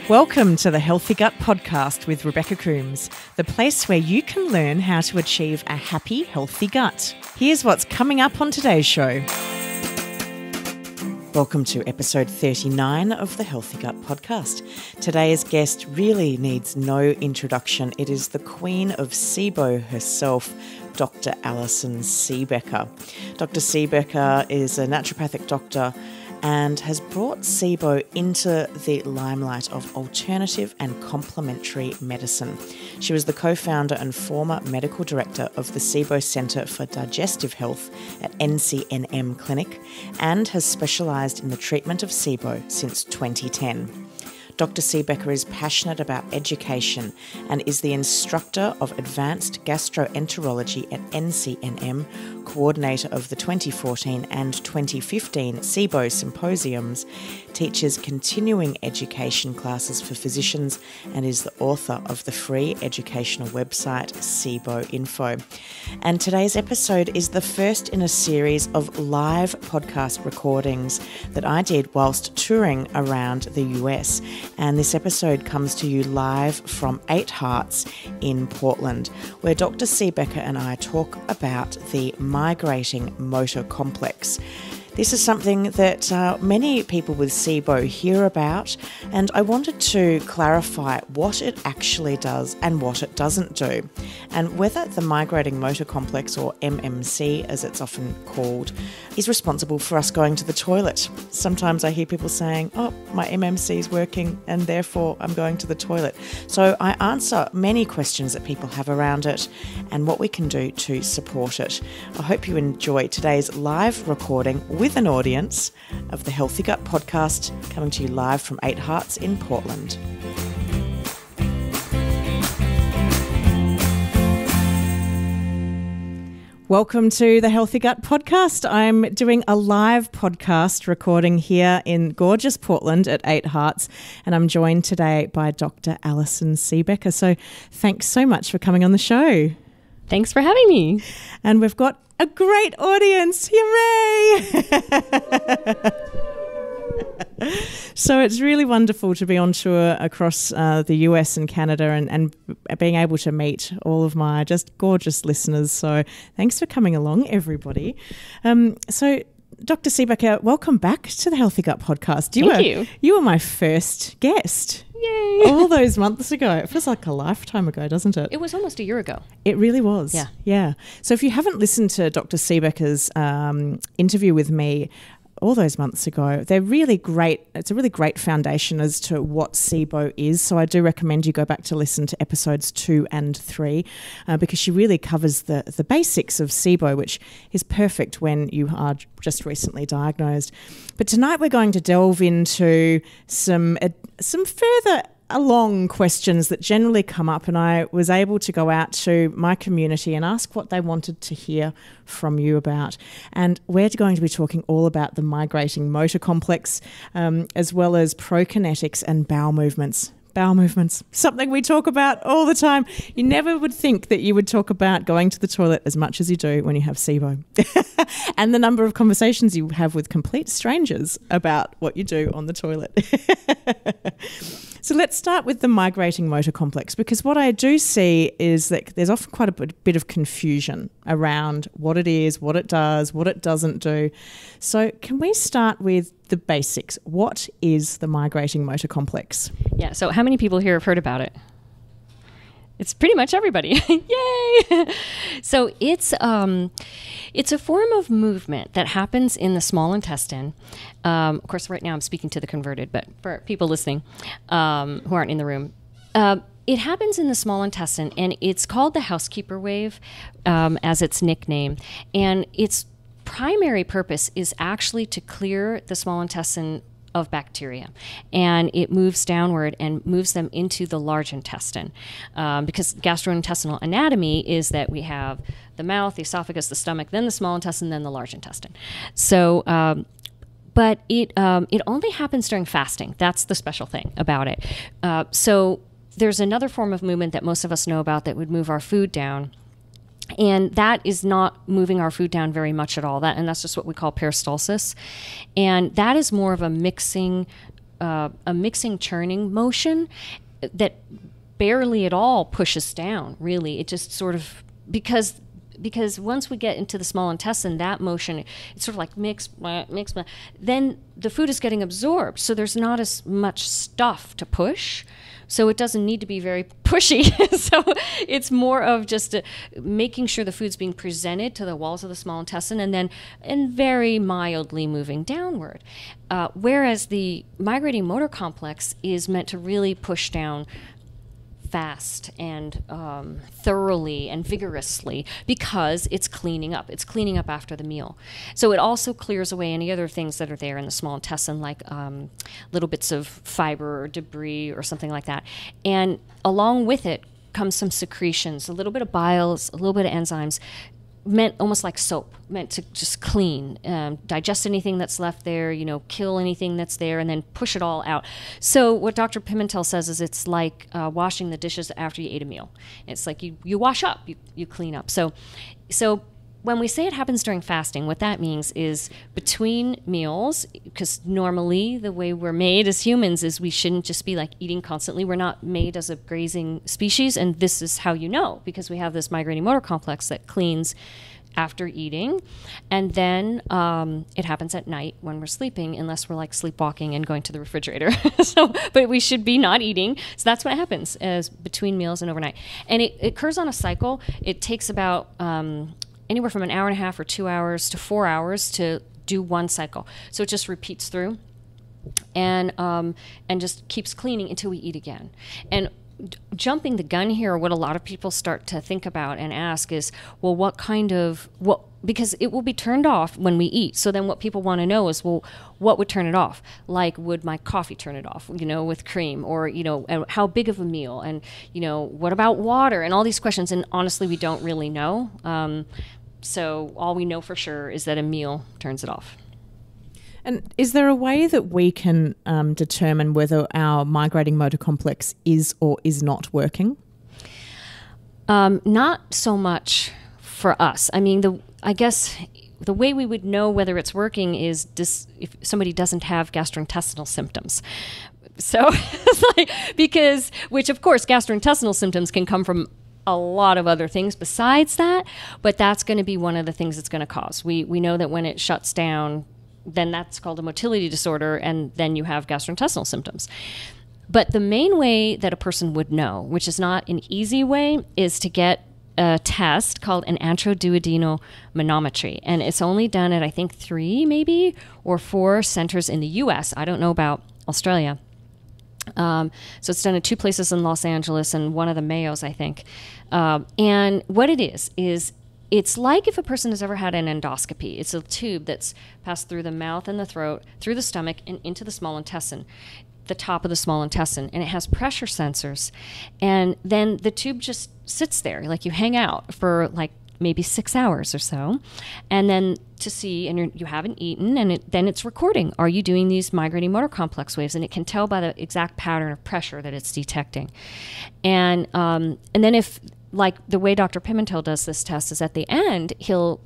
Welcome to the Healthy Gut Podcast with Rebecca Coombs, the place where you can learn how to achieve a happy, healthy gut. Here's what's coming up on today's show. Welcome to episode 39 of the Healthy Gut Podcast. Today's guest really needs no introduction. It is the queen of Sibo herself, Dr. Allison Siebecker. Dr. Siebecker is a naturopathic doctor and has brought Sibo into the limelight of alternative and complementary medicine. She was the co-founder and former medical director of the Sibo Centre for Digestive Health at NCNM Clinic and has specialised in the treatment of Sibo since 2010. Dr. Siebecker is passionate about education and is the instructor of advanced gastroenterology at NCNM, coordinator of the 2014 and 2015 Sibo symposiums, teaches continuing education classes for physicians, and is the author of the free educational website Sibo Info. And today's episode is the first in a series of live podcast recordings that I did whilst touring around the US. And this episode comes to you live from 8 Hearts in Portland, where Dr. Siebecker and I talk about the migrating motor complex. This is something that many people with Sibo hear about, and I wanted to clarify what it actually does and what it doesn't do, and whether the migrating motor complex, or MMC as it's often called, is responsible for us going to the toilet. Sometimes I hear people saying, oh, my MMC is working and therefore I'm going to the toilet. So I answer many questions that people have around it and what we can do to support it. I hope you enjoy today's live recording with an audience of the Healthy Gut Podcast, coming to you live from 8 Hearts in Portland. Welcome to the Healthy Gut Podcast. I'm doing a live podcast recording here in gorgeous Portland at 8 Hearts, and I'm joined today by Dr. Allison Siebecker. So thanks so much for coming on the show. Thanks for having me. And we've got a great audience. Hooray! So it's really wonderful to be on tour across the US and Canada and being able to meet all of my just gorgeous listeners. So thanks for coming along, everybody. So Dr. Siebecker, welcome back to the Healthy Gut Podcast. Thank you. You were my first guest. Yay. All those months ago. It feels like a lifetime ago, doesn't it? It was almost a year ago. It really was. Yeah. So if you haven't listened to Dr. Siebecker's interview with me all those months ago, they're really great. It's a really great foundation as to what Sibo is. So I do recommend you go back to listen to episodes 2 and 3 because she really covers the basics of Sibo, which is perfect when you are just recently diagnosed. But tonight we're going to delve into some further along questions that generally come up, and I was able to go out to my community and ask what they wanted to hear from you about. And we're going to be talking all about the migrating motor complex, as well as prokinetics and bowel movements. Bowel movements, something we talk about all the time. You never would think that you would talk about going to the toilet as much as you do when you have Sibo. And the number of conversations you have with complete strangers about what you do on the toilet. So let's start with the migrating motor complex, because what I do see is that there's often quite a bit of confusion around what it is, what it does, what it doesn't do. So can we start with the basics? What is the migrating motor complex? Yeah, so how many people here have heard about it? It's pretty much everybody. Yay! So it's a form of movement that happens in the small intestine. Of course, right now I'm speaking to the converted, but for people listening who aren't in the room, it happens in the small intestine, and it's called the Housekeeper Wave as its nickname. And its primary purpose is actually to clear the small intestine of bacteria, and it moves downward and moves them into the large intestine, because gastrointestinal anatomy is that we have the mouth, the esophagus, the stomach, then the small intestine, then the large intestine. So but it only happens during fasting. That's the special thing about it. So there's another form of movement that most of us know about that would move our food down. And that is not moving our food down very much at all. And that's just what we call peristalsis. And that is more of a mixing a mixing churning motion that barely at all pushes down, really. It just sort of, because once we get into the small intestine, that motion, it's sort of like mix, then the food is getting absorbed. So there's not as much stuff to push. So it doesn't need to be very pushy. So it's more of just making sure the food's being presented to the walls of the small intestine and very mildly moving downward. Whereas the migrating motor complex is meant to really push down fast and thoroughly and vigorously, because it's cleaning up. It's cleaning up after the meal. So it also clears away any other things that are there in the small intestine, like little bits of fiber or debris or something like that. And along with it comes some secretions, a little bit of biles, a little bit of enzymes, meant almost like soap, meant to just clean, digest anything that's left there, kill anything that's there, and then push it all out. So what Dr. Pimentel says is it's like washing the dishes after you ate a meal. It's like you wash up, you clean up. So when we say it happens during fasting, what that means is between meals, because normally the way we're made as humans is we shouldn't just be like eating constantly. We're not made as a grazing species, and this is how you know, because we have this migrating motor complex that cleans after eating, and then it happens at night when we're sleeping, unless we're like sleepwalking and going to the refrigerator. But we should be not eating. So that's what happens as between meals and overnight, and it occurs on a cycle. It takes about anywhere from an hour and a half or 2 hours to 4 hours to do one cycle. So it just repeats through and just keeps cleaning until we eat again. And jumping the gun here, what a lot of people start to think about and ask is, well, because it will be turned off when we eat. So then what people want to know is, well, what would turn it off? Like, would my coffee turn it off, with cream? Or, how big of a meal? And, what about water? And all these questions. And honestly, we don't really know. So all we know for sure is that a meal turns it off. And is there a way that we can determine whether our migrating motor complex is or is not working? Not so much for us. I mean, I guess the way we would know whether it's working is if somebody doesn't have gastrointestinal symptoms. So, which of course gastrointestinal symptoms can come from a lot of other things besides that, but that's going to be one of the things it's going to cause. We know that when it shuts down, then that's called a motility disorder, and then you have gastrointestinal symptoms. But the main way that a person would know, which is not an easy way, is to get a test called an antroduodenal manometry. And it's only done at, I think, 3 maybe or 4 centers in the U.S. I don't know about Australia. So it's done at 2 places in Los Angeles and one of the Mayos, I think. And what it is it's like if a person has ever had an endoscopy. It's a tube that's passed through the mouth and the throat, through the stomach, and into the small intestine, the top of the small intestine. And it has pressure sensors. And then the tube just sits there, like you hang out for like maybe 6 hours or so. And then to see, and you haven't eaten, and then it's recording. Are you doing these migrating motor complex waves? And it can tell by the exact pattern of pressure that it's detecting. And then if, like the way Dr. Pimentel does this test is at the end, he'll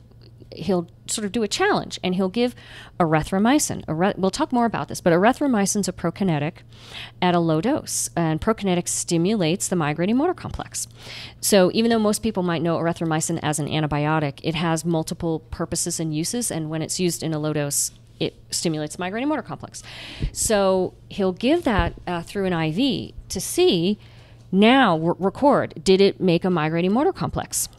sort of do a challenge, and he'll give erythromycin. We'll talk more about this, but erythromycin's a prokinetic at a low dose, and Prokinetic stimulates the migrating motor complex. So even though most people might know erythromycin as an antibiotic, it has multiple purposes and uses, and when it's used in a low dose, it stimulates the migrating motor complex. So he'll give that through an IV to see, now record, did it make a migrating motor complex?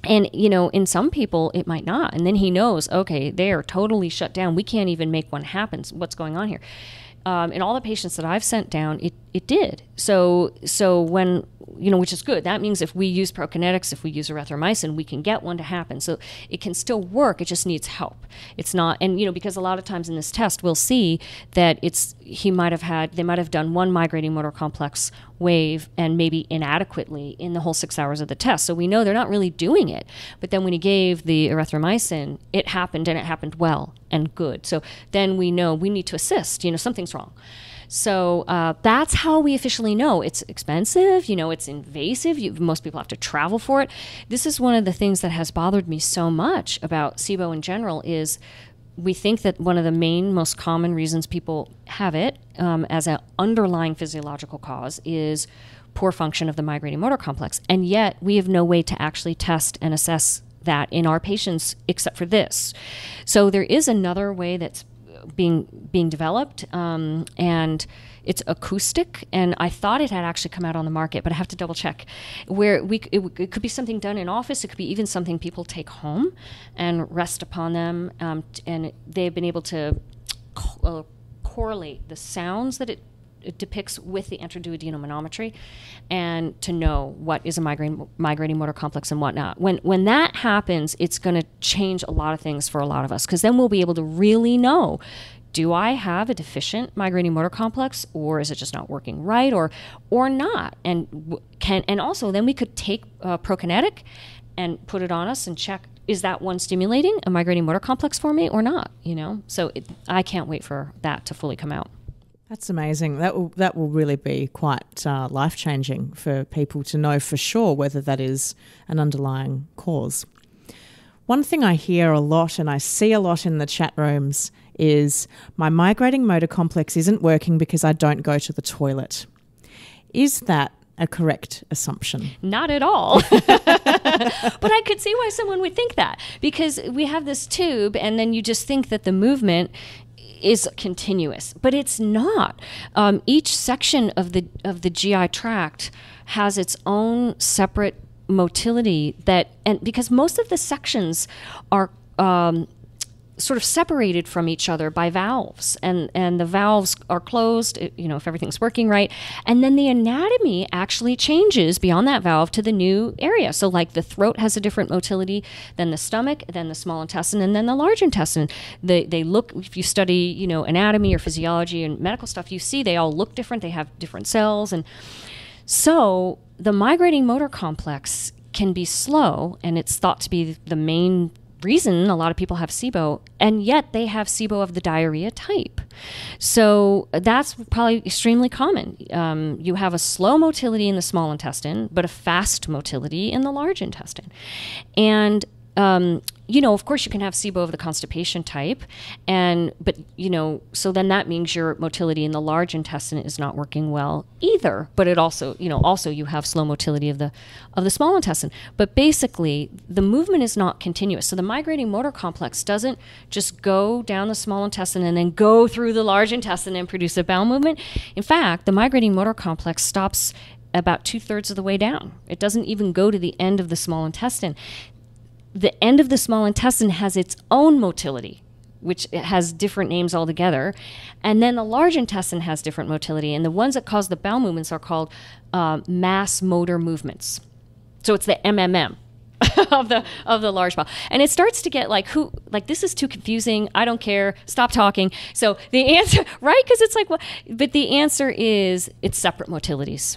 And, in some people, it might not. And then he knows, okay, they are totally shut down. We can't even make one happen. What's going on here? In all the patients that I've sent down, it did. So when, which is good. That means if we use Prokinetics, if we use erythromycin, we can get one to happen. So it can still work. It just needs help. It's not, and, because a lot of times in this test, we'll see that they might have done one migrating motor complex wave and maybe inadequately in the whole 6 hours of the test. So we know they're not really doing it. But then when he gave the erythromycin, it happened, and it happened well and good. So then we know we need to assist, something's wrong. So that's how we officially know. It's expensive, it's invasive. Most people have to travel for it. This is one of the things that has bothered me so much about Sibo in general is we think that one of the main, most common reasons people have it as an underlying physiological cause is poor function of the migrating motor complex. And yet we have no way to actually test and assess that in our patients except for this. So there is another way that's being developed, and it's acoustic, and I thought it had actually come out on the market, but I have to double check, where it could be something done in office. It could be even something people take home and rest upon them, and they've been able to correlate the sounds that it depicts with the intraduodenal manometry, and to know what is a migrating motor complex and whatnot. When that happens, it's going to change a lot of things for a lot of us, because then we'll be able to really know, do I have a deficient migrating motor complex, or is it just not working right, or not? And also then we could take Prokinetic and put it on us and check, is that one stimulating a migrating motor complex for me or not? So I can't wait for that to fully come out. That's amazing. That will really be quite life-changing for people to know for sure whether that is an underlying cause. One thing I hear a lot and I see a lot in the chat rooms is, my migrating motor complex isn't working because I don't go to the toilet. Is that a correct assumption? Not at all. But I could see why someone would think that, because we have this tube and then you just think that the movement is continuous, but it's not. Each section of the GI tract has its own separate motility and because most of the sections are sort of separated from each other by valves, and the valves are closed, if everything's working right, and then the anatomy actually changes beyond that valve to the new area. So like the throat has a different motility than the stomach, then the small intestine, and then the large intestine. They look, if you study anatomy or physiology and medical stuff, you see they all look different, they have different cells, and so the migrating motor complex can be slow, and it's thought to be the main reason a lot of people have Sibo, and yet they have Sibo of the diarrhea type. So that's probably extremely common. You have a slow motility in the small intestine, but a fast motility in the large intestine. And of course you can have Sibo of the constipation type, so then that means your motility in the large intestine is not working well either. But it also, you have slow motility of the small intestine. But basically, the movement is not continuous. So the migrating motor complex doesn't just go down the small intestine and then go through the large intestine and produce a bowel movement. In fact, the migrating motor complex stops about 2/3 of the way down. It doesn't even go to the end of the small intestine. The end of the small intestine has its own motility, which has different names altogether. And then the large intestine has different motility. And the ones that cause the bowel movements are called mass motor movements. So it's the MMM of the large bowel. And it starts to get this is too confusing. I don't care. Stop talking. So the answer, right? Because it's but the answer is it's separate motilities.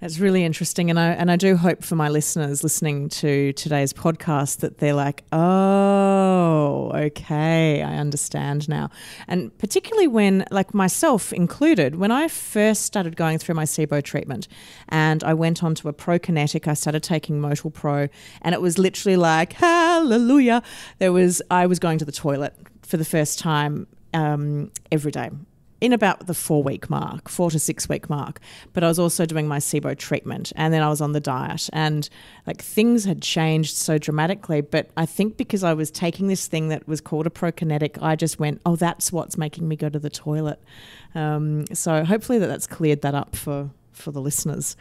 That's really interesting, and I do hope for my listeners listening to today's podcast that they're like, oh, okay, I understand now. And particularly when, like myself included, when I first started going through my Sibo treatment and I went on to a Prokinetic, I started taking Motil Pro, and it was literally like, hallelujah. I was going to the toilet for the first time every day, in about the 4 to 6 week mark. But I was also doing my Sibo treatment, and then I was on the diet, and things had changed so dramatically. But I think because I was taking this thing that was called a Prokinetic, I just went, oh, that's what's making me go to the toilet. So hopefully that's cleared that up for the listeners.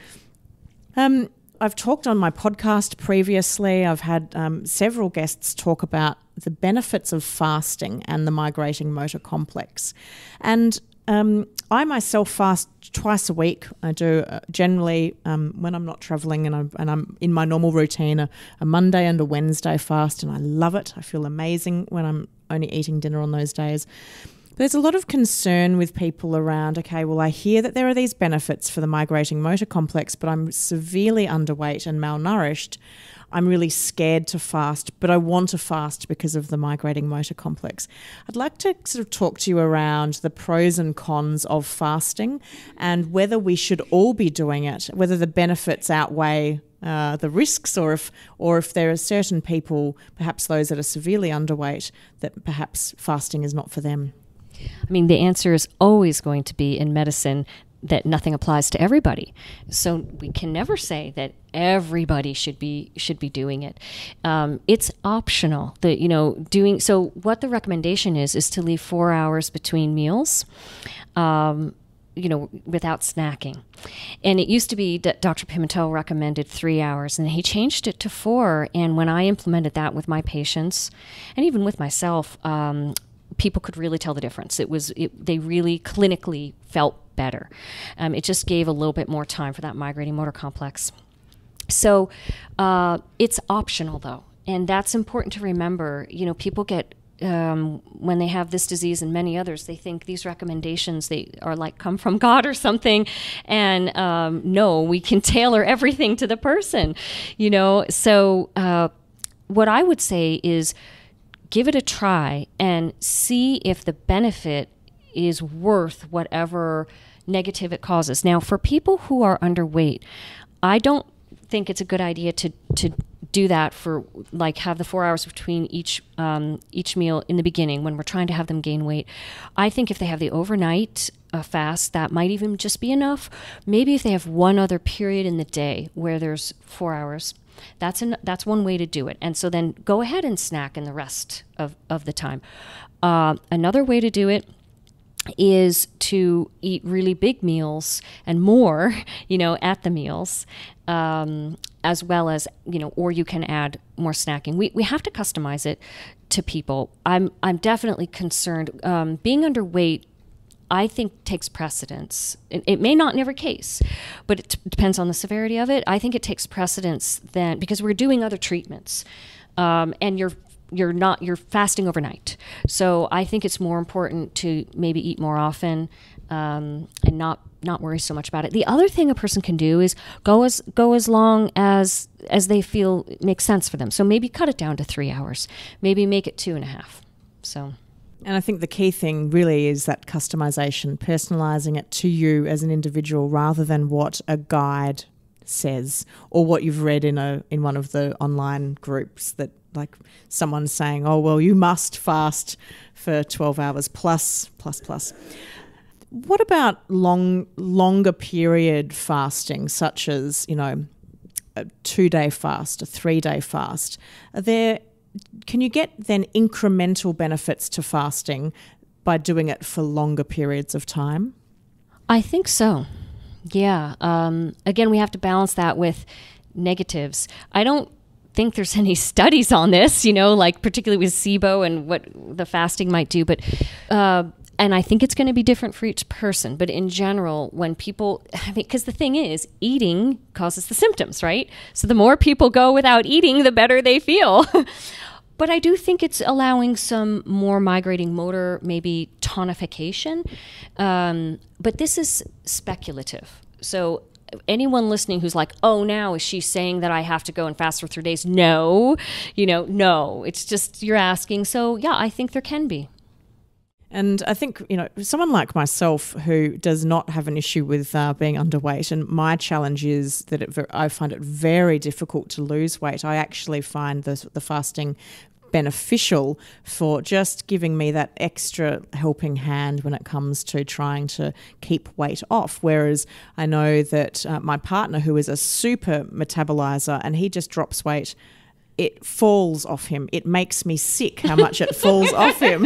I've talked on my podcast previously. I've had several guests talk about the benefits of fasting and the migrating motor complex. And I myself fast twice a week. I do generally when I'm not traveling and I'm in my normal routine, a Monday and a Wednesday fast, and I love it. I feel amazing when I'm only eating dinner on those days. But there's a lot of concern with people around, okay, well, I hear that there are these benefits for the migrating motor complex, but I'm severely underweight and malnourished. I'm really scared to fast, but I want to fast because of the migrating motor complex. I'd like to sort of talk to you around the pros and cons of fasting and whether we should all be doing it, whether the benefits outweigh the risks, or if there are certain people, perhaps those that are severely underweight, that perhaps fasting is not for them? I mean, the answer is always going to be in medicine that nothing applies to everybody. So we can never say that everybody should be doing it. It's optional. So what the recommendation is to leave 4 hours between meals, without snacking. And it used to be that Dr. Pimentel recommended 3 hours, and he changed it to 4. And when I implemented that with my patients, and even with myself, people could really tell the difference. They really clinically felt better. It just gave a little bit more time for that migrating motor complex. So it's optional, though, and that's important to remember. People get when they have this disease and many others, they think these recommendations, they are like come from God or something. And no, we can tailor everything to the person, So what I would say is give it a try and see if the benefit is worth whatever negative it causes. Now, for people who are underweight, I don't think it's a good idea to do that for have the 4 hours between each meal in the beginning when we're trying to have them gain weight. I think if they have the overnight fast, that might even just be enough. Maybe if they have one other period in the day where there's 4 hours, that's one way to do it. And so then go ahead and snack in the rest of the time. Another way to do it is to eat really big meals and more, at the meals, as well as, or you can add more snacking. We have to customize it to people. I'm definitely concerned. Being underweight, I think, takes precedence. It may not in every case, but it depends on the severity of it. I think it takes precedence then, because we're doing other treatments, and you're fasting overnight. So I think it's more important to maybe eat more often, and not worry so much about it. The other thing a person can do is go as long as they feel makes sense for them. So maybe cut it down to 3 hours. Maybe make it 2.5. So. And I think the key thing really is that customization, personalizing it to you as an individual rather than what a guide says or what you've read in one of the online groups that like someone's saying, oh, well, you must fast for 12 hours plus. What about longer period fasting, such as, a 2-day fast, a 3-day fast? Can you get then incremental benefits to fasting by doing it for longer periods of time? I think so. Yeah. Again, we have to balance that with negatives. I don't think there's any studies on this, particularly with Sibo and what the fasting might do, but and I think it's going to be different for each person. But in general, when people, because the thing is, eating causes the symptoms, right? So the more people go without eating, the better they feel. But I do think it's allowing some more migrating motor, maybe tonification. But this is speculative. So anyone listening who's like, oh, now is she saying that I have to go and fast for 3 days? No, no. It's just you're asking. So, yeah, I think there can be. And I think, someone like myself who does not have an issue with being underweight, and my challenge is that I find it very difficult to lose weight. I actually find the fasting beneficial for just giving me that extra helping hand when it comes to trying to keep weight off. Whereas I know that my partner, who is a super metabolizer, and he just drops weight, it falls off him. It makes me sick how much it falls off him.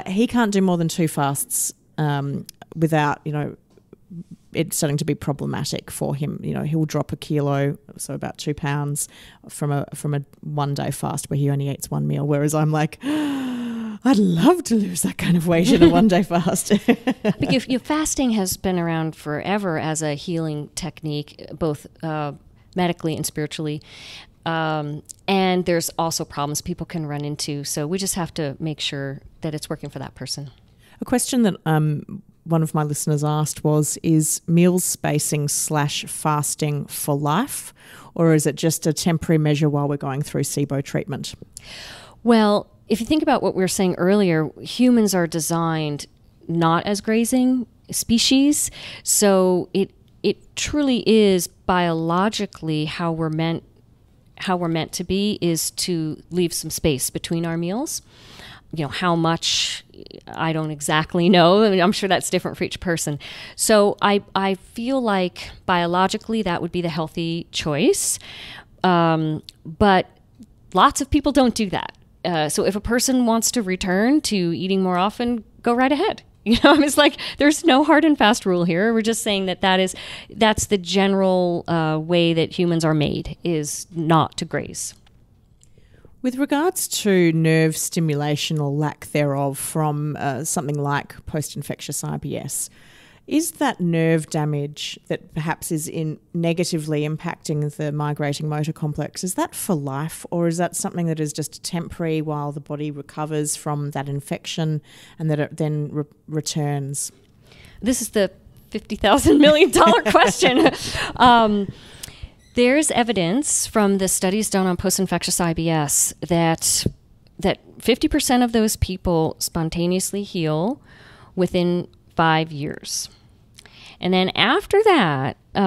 He can't do more than 2 fasts without, it's starting to be problematic for him. He'll drop a kilo, so about 2 pounds from a 1-day fast where he only eats 1 meal. Whereas I'm like, I'd love to lose that kind of weight in a 1-day fast. Because your fasting has been around forever as a healing technique, both medically and spiritually. And there's also problems people can run into. So we just have to make sure that it's working for that person. A question that one of my listeners asked was, is meal spacing / fasting for life, or is it just a temporary measure while we're going through Sibo treatment? Well, if you think about what we were saying earlier, humans are designed not as grazing species. So it truly is biologically how we're meant to be, is to leave some space between our meals. How much, I don't exactly know. I mean, I'm sure that's different for each person. So I feel like biologically that would be the healthy choice. But lots of people don't do that. So if a person wants to return to eating more often, go right ahead. It's like there's no hard and fast rule here. We're just saying that's the general way that humans are made, is not to graze. With regards to nerve stimulation or lack thereof from something like post-infectious IBS, is that nerve damage that perhaps is negatively impacting the migrating motor complex, is that for life, or is that something that is just temporary while the body recovers from that infection and that it then returns? This is the $50,000 million question. There's evidence from the studies done on post-infectious IBS that 50% of those people spontaneously heal within 5 years. And then after that, it's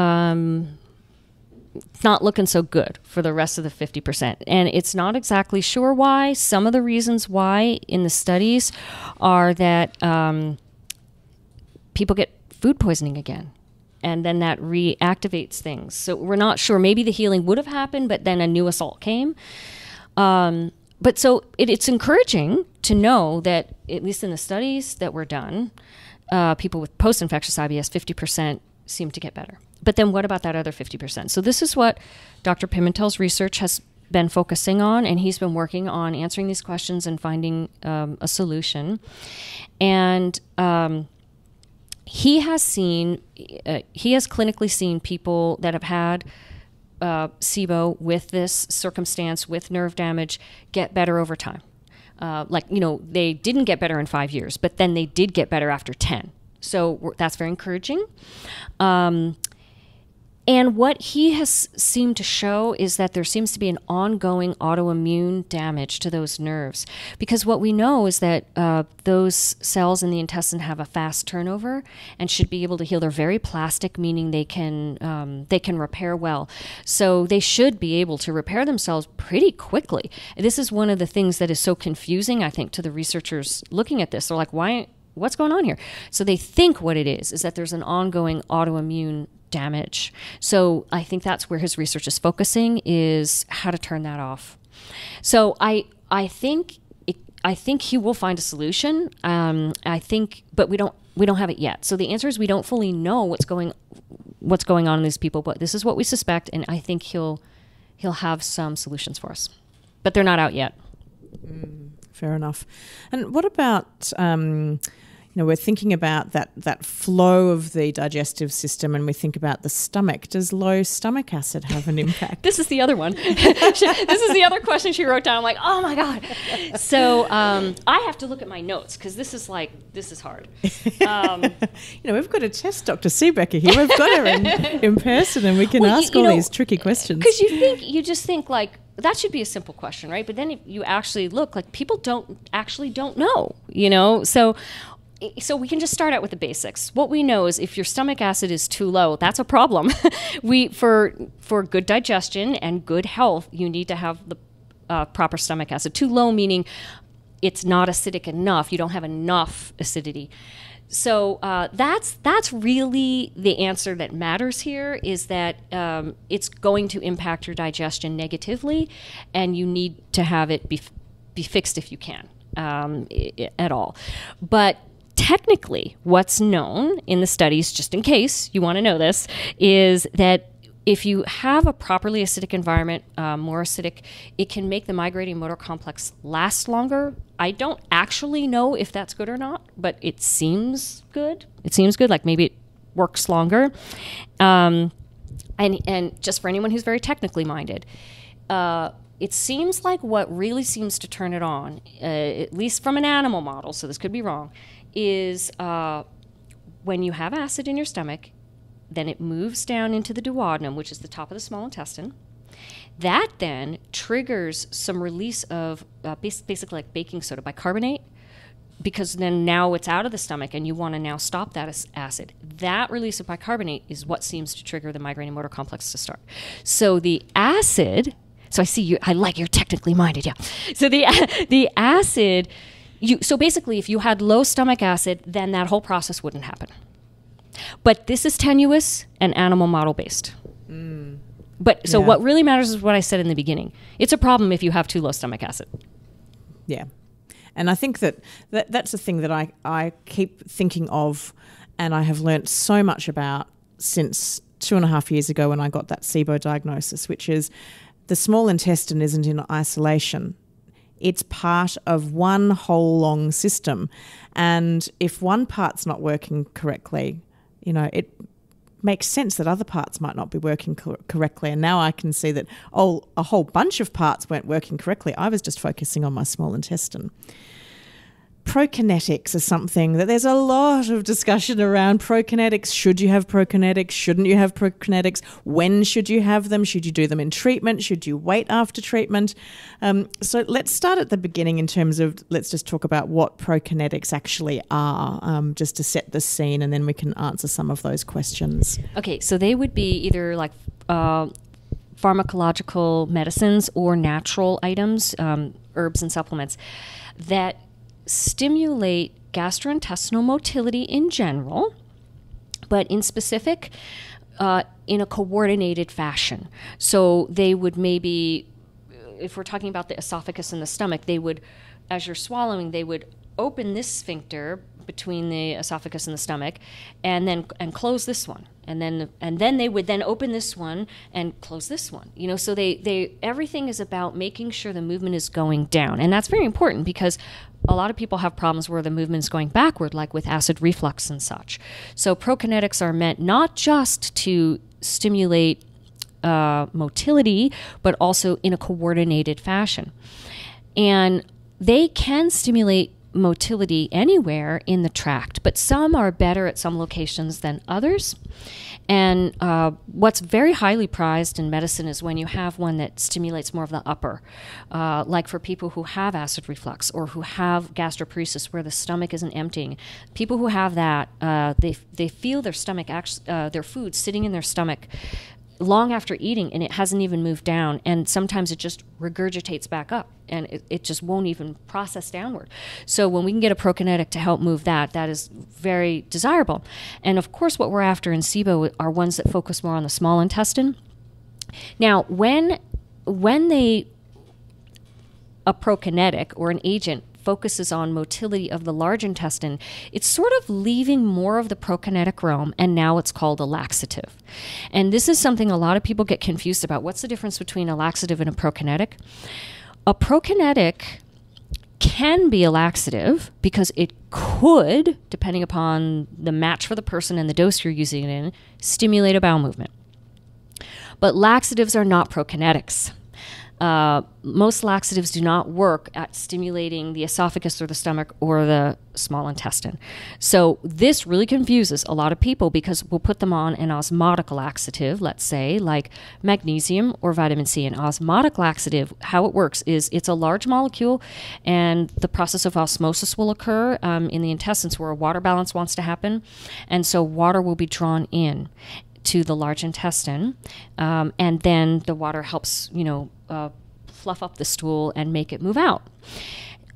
not looking so good for the rest of the 50%. And it's not exactly sure why. Some of the reasons why in the studies are that people get food poisoning again. And then that reactivates things. So we're not sure. Maybe the healing would have happened, but then a new assault came. But so it's encouraging to know that, at least in the studies that were done, people with post-infectious IBS, 50% seem to get better. But then what about that other 50%? So this is what Dr. Pimentel's research has been focusing on, and he's been working on answering these questions and finding a solution. And he has clinically seen people that have had Sibo with this circumstance, with nerve damage, get better over time. They didn't get better in 5 years, but then they did get better after 10. So that's very encouraging. And what he has seemed to show is that there seems to be an ongoing autoimmune damage to those nerves. Because what we know is that those cells in the intestine have a fast turnover and should be able to heal. They're very plastic, meaning they can repair well. So they should be able to repair themselves pretty quickly. This is one of the things that is so confusing, I think, to the researchers looking at this. They're like, what's going on here? So they think what it is that there's an ongoing autoimmune damage. So I think that's where his research is focusing, is how to turn that off. So I think he will find a solution. But we don't have it yet. So the answer is we don't fully know what's going on in these people, but this is what we suspect, and I think he'll have some solutions for us. But they're not out yet. Fair enough. And what about we're thinking about that flow of the digestive system, and we think about the stomach. Does low stomach acid have an impact? This is the other one. This is the other question she wrote down. I'm like, oh my God. So I have to look at my notes because this is hard. We've got to test Dr. Siebecker here. We've got her in person, and we can ask all these tricky questions. Because you just think like, that should be a simple question, right? But then if you actually look, like, people don't know, So we can just start out with the basics. What we know is if your stomach acid is too low, that's a problem. For good digestion and good health, you need to have the proper stomach acid. Too low meaning it's not acidic enough. You don't have enough acidity. So that's really the answer that matters here, is that it's going to impact your digestion negatively, and you need to have it be fixed if you can at all. But technically, what's known in the studies, just in case you want to know this, is that if you have a properly acidic environment, more acidic, it can make the migrating motor complex last longer. I don't actually know if that's good or not, but it seems good. It seems good, like maybe it works longer. And just for anyone who's very technically minded, it seems like what really seems to turn it on, at least from an animal model, so this could be wrong, is when you have acid in your stomach, then it moves down into the duodenum, which is the top of the small intestine. That then triggers some release of basically like baking soda, bicarbonate, because then now it's out of the stomach and you want to now stop that acid. That release of bicarbonate is what seems to trigger the migrating motor complex to start. So the acid, so I see you, I like you're technically minded, yeah. So the acid, so basically if you had low stomach acid, then that whole process wouldn't happen. But this is tenuous and animal model based. But so what really matters is what I said in the beginning. It's a problem if you have too low stomach acid. Yeah. And I think that's the thing that I keep thinking of, and I have learnt so much about since 2.5 years ago when I got that Sibo diagnosis, which is the small intestine isn't in isolation. It's part of one whole long system. And if one part's not working correctly, it makes sense that other parts might not be working correctly. And now I can see that, a whole bunch of parts weren't working correctly. I was just focusing on my small intestine. Prokinetics is something that there's a lot of discussion around. Prokinetics, should you have Prokinetics? Shouldn't you have Prokinetics? When should you have them? Should you do them in treatment? Should you wait after treatment? So let's start at the beginning in terms of, let's just talk about what Prokinetics actually are, just to set the scene, and then we can answer some of those questions. Okay, so they would be either like pharmacological medicines or natural items, herbs and supplements that stimulate gastrointestinal motility in general, but in specific, in a coordinated fashion. So they would maybe, if we're talking about the esophagus and the stomach, they would, as you're swallowing, they would open this sphincter between the esophagus and the stomach, and close this one, and then they would then open this one and close this one. So they everything is about making sure the movement is going down, and that's very important because a lot of people have problems where the movement is going backward, like with acid reflux and such. So prokinetics are meant not just to stimulate motility, but also in a coordinated fashion, and they can stimulate motility anywhere in the tract, but some are better at some locations than others. And what's very highly prized in medicine is when you have one that stimulates more of the upper, like for people who have acid reflux or who have gastroparesis where the stomach isn't emptying. People who have that, they feel their stomach, their food sitting in their stomach long after eating, and it hasn't even moved down, and sometimes it just regurgitates back up, and it just won't even process downward. So when we can get a prokinetic to help move that is very desirable. And of course what we're after in Sibo are ones that focus more on the small intestine. Now when a prokinetic or an agent focuses on motility of the large intestine, it's sort of leaving more of the prokinetic realm, and now it's called a laxative. And this is something a lot of people get confused about. What's the difference between a laxative and a prokinetic? A prokinetic can be a laxative because it could, depending upon the match for the person and the dose you're using it in, stimulate a bowel movement. But laxatives are not prokinetics. Most laxatives do not work at stimulating the esophagus or the stomach or the small intestine. So this really confuses a lot of people because we'll put them on an osmotic laxative, let's say, like magnesium or vitamin C. An osmotic laxative, how it works is it's a large molecule, and the process of osmosis will occur in the intestines where a water balance wants to happen. And so water will be drawn in to the large intestine, and then the water helps, fluff up the stool and make it move out.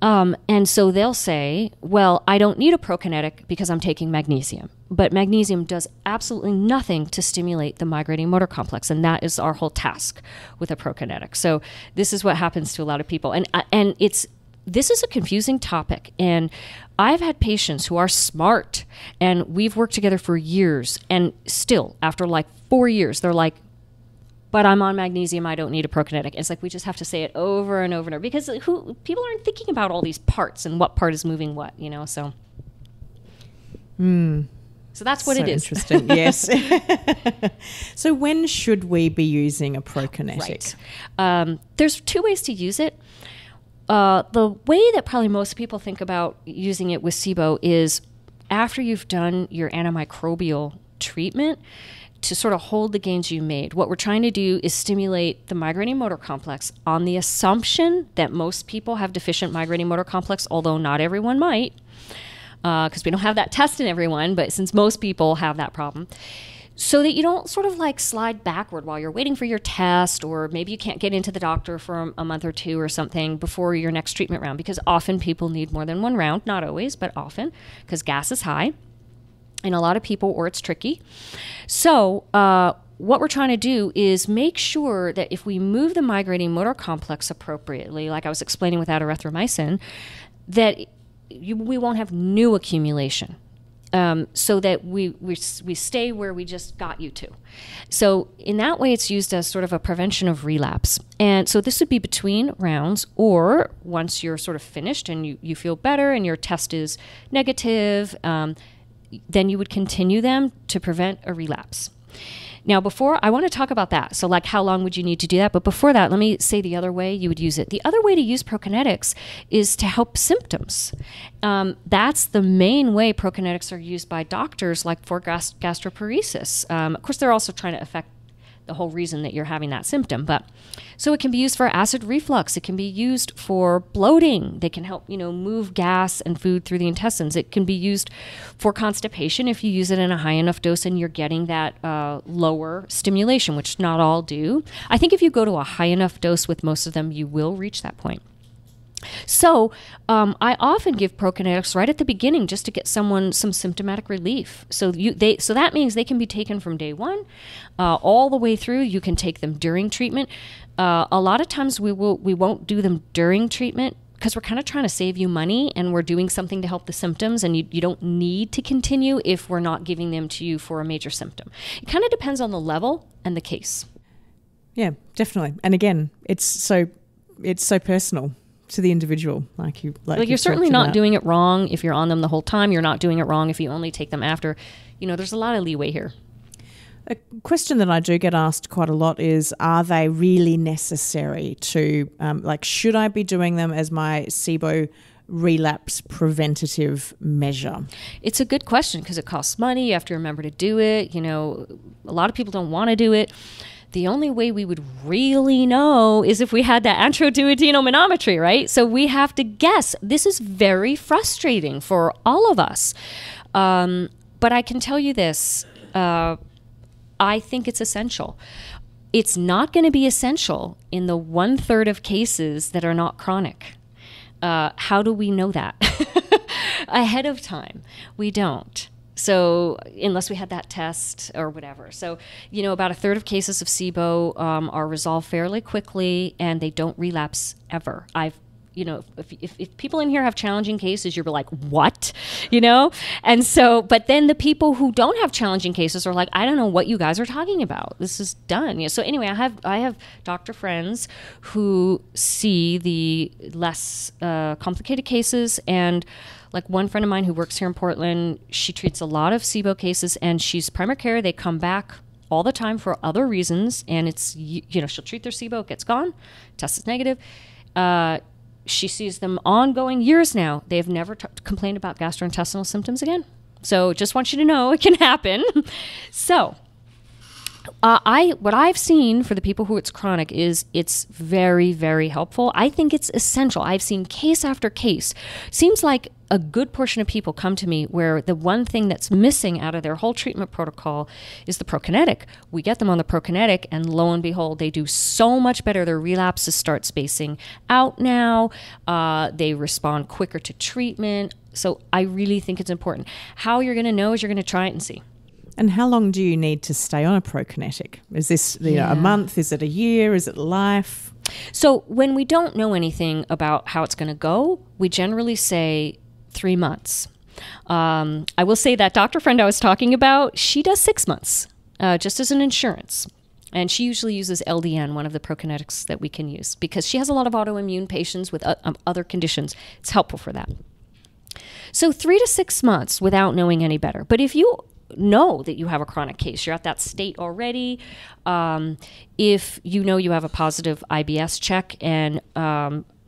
And so they'll say, well, I don't need a prokinetic because I'm taking magnesium. But magnesium does absolutely nothing to stimulate the migrating motor complex, and that is our whole task with a prokinetic. So this is what happens to a lot of people. And this is a confusing topic, and I've had patients who are smart, and we've worked together for years, and still, after like 4 years, they're like, but I'm on magnesium, I don't need a prokinetic. It's like we just have to say it over and over and over, because people aren't thinking about all these parts and what part is moving what, so. So that's what it is. Interesting, yes. So when should we be using a prokinetic? Right. There's 2 ways to use it. The way that probably most people think about using it with Sibo is after you've done your antimicrobial treatment to sort of hold the gains you made. What we're trying to do is stimulate the migrating motor complex on the assumption that most people have deficient migrating motor complex, although not everyone might, because we don't have that test in everyone, but since most people have that problem, so that you don't sort of like slide backward while you're waiting for your test, or maybe you can't get into the doctor for a month or two or something before your next treatment round, because often people need more than one round, not always, but often, because gas is high in a lot of people, or it's tricky. So what we're trying to do is make sure that if we move the migrating motor complex appropriately, like I was explaining without erythromycin, that we won't have new accumulation. So that we stay where we just got you to. So in that way, it's used as sort of a prevention of relapse. And so this would be between rounds, or once you're sort of finished and you feel better and your test is negative, then you would continue them to prevent a relapse. Now, before, I want to talk about that. So like, how long would you need to do that? But before that, let me say the other way you would use it. The other way to use Prokinetics is to help symptoms. That's the main way Prokinetics are used by doctors, like for gastroparesis. Of course, they're also trying to affect the whole reason that you're having that symptom. But so it can be used for acid reflux. It can be used for bloating. They can help, move gas and food through the intestines. It can be used for constipation if you use it in a high enough dose and you're getting that lower stimulation, which not all do. I think if you go to a high enough dose with most of them, you will reach that point. So I often give Prokinetics right at the beginning just to get someone some symptomatic relief. So that means they can be taken from day one all the way through. You can take them during treatment. A lot of times we won't do them during treatment because we're kind of trying to save you money and we're doing something to help the symptoms, and you don't need to continue if we're not giving them to you for a major symptom. It kind of depends on the level and the case. Yeah, definitely. And again, it's so personal to the individual, you're certainly not doing it wrong if you're on them the whole time. You're not doing it wrong if you only take them after. There's a lot of leeway here. A question that I do get asked quite a lot is, are they really necessary to, should I be doing them as my Sibo relapse preventative measure? It's a good question because it costs money. You have to remember to do it. A lot of people don't want to do it. The only way we would really know is if we had that antroduodenal manometry, right? So we have to guess. This is very frustrating for all of us. But I can tell you this. I think it's essential. It's not going to be essential in the 1/3 of cases that are not chronic. How do we know that? Ahead of time, we don't. So unless we had that test or whatever. So, about 1/3 of cases of Sibo are resolved fairly quickly and they don't relapse ever. If people in here have challenging cases, you're like, what? And so, but then the people who don't have challenging cases are like, I don't know what you guys are talking about. This is done. So anyway, I have doctor friends who see the less complicated cases, and like one friend of mine who works here in Portland, she treats a lot of Sibo cases, and she's primary care. They come back all the time for other reasons, and it's, she'll treat their Sibo, it gets gone, test is negative. She sees them ongoing years now. They've never complained about gastrointestinal symptoms again. So just want you to know it can happen. So what I've seen for the people who it's chronic is it's very, very helpful. I think it's essential. I've seen case after case. Seems like a good portion of people come to me where the one thing that's missing out of their whole treatment protocol is the Prokinetic. We get them on the Prokinetic, and lo and behold, they do so much better. Their relapses start spacing out now. They respond quicker to treatment. So I really think it's important. How you're going to know is you're going to try it and see. And how long do you need to stay on a Prokinetic? Is this a month? Is it a year? Is it life? So when we don't know anything about how it's going to go, we generally say 3 months. I will say that doctor friend I was talking about, she does 6 months just as an insurance. And she usually uses LDN, one of the Prokinetics that we can use, because she has a lot of autoimmune patients with other conditions. It's helpful for that. So 3 to 6 months without knowing any better. But if you know that you have a chronic case, you're at that state already, if you know you have a positive IBS check, and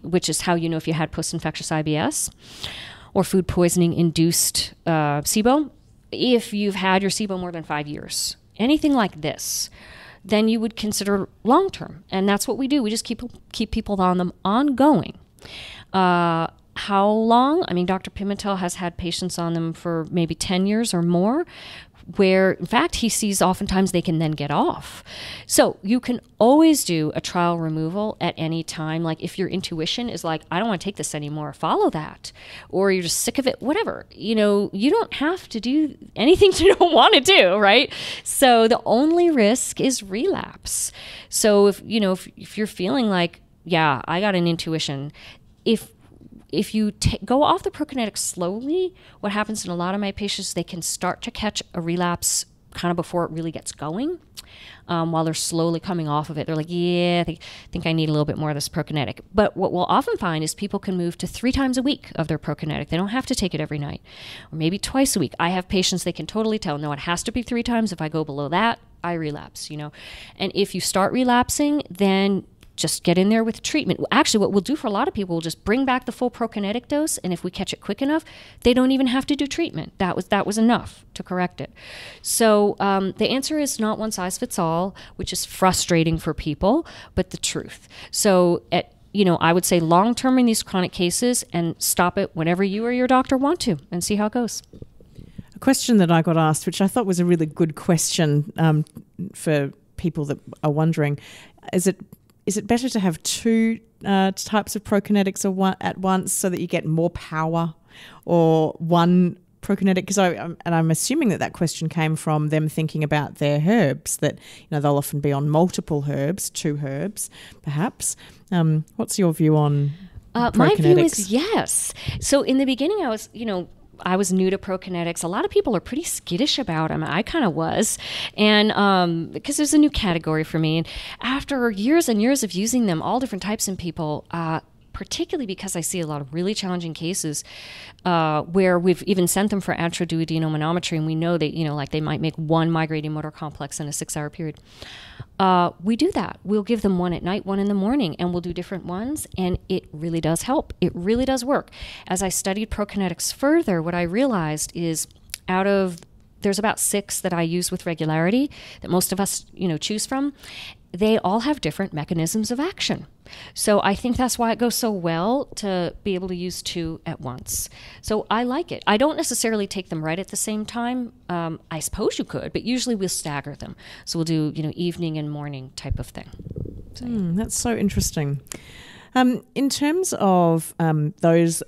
which is how you know if you had post-infectious IBS or food poisoning induced Sibo, if you've had your Sibo more than 5 years, anything like this, then you would consider long-term. And that's what we do. We just keep people on them ongoing. How long? I mean, Dr. Pimentel has had patients on them for maybe 10 years or more, where, in fact, he sees oftentimes they can then get off. So you can always do a trial removal at any time. Like if your intuition is like, I don't want to take this anymore, follow that. Or you're just sick of it, whatever. You don't have to do anything you don't want to do, right? So the only risk is relapse. So if you're feeling like, yeah, I got an intuition, if you go off the Prokinetic slowly, what happens in a lot of my patients, they can start to catch a relapse kind of before it really gets going. While they're slowly coming off of it, they're like, yeah, I think I need a little bit more of this Prokinetic. But what we'll often find is people can move to 3 times a week of their Prokinetic. They don't have to take it every night, or maybe twice a week. I have patients, they can totally tell, no, it has to be 3 times. If I go below that, I relapse, And if you start relapsing, then just get in there with treatment. Actually, what we'll do for a lot of people, we'll just bring back the full Prokinetic dose, and if we catch it quick enough, they don't even have to do treatment. That was enough to correct it. So the answer is not one size fits all, which is frustrating for people, but the truth. So I would say long-term in these chronic cases, and stop it whenever you or your doctor want to, and see how it goes. A question that I got asked, which I thought was a really good question for people that are wondering, is it better to have 2 types of Prokinetics at once so that you get more power, or one Prokinetic? Because I'm assuming that question came from them thinking about their herbs, that they'll often be on multiple herbs, 2 herbs What's your view on Prokinetics? My view is yes. So in the beginning, I was new to Prokinetics. A lot of people are pretty skittish about them. I kind of was. And because there's a new category for me. And after years and years of using them, all different types in people, particularly because I see a lot of really challenging cases where we've even sent them for atroduodenomanometry, and we know that, like they might make 1 migrating motor complex in a 6-hour period. We do that. We'll give them 1 at night, 1 in the morning, and we'll do different ones, and it really does help. It really does work. As I studied Prokinetics further, what I realized is there's about 6 that I use with regularity that most of us, choose from. They all have different mechanisms of action. So I think that's why it goes so well to be able to use 2 at once. So I like it. I don't necessarily take them right at the same time. I suppose you could, but usually we'll stagger them. So we'll do, evening and morning type of thing. So, that's so interesting. In terms of those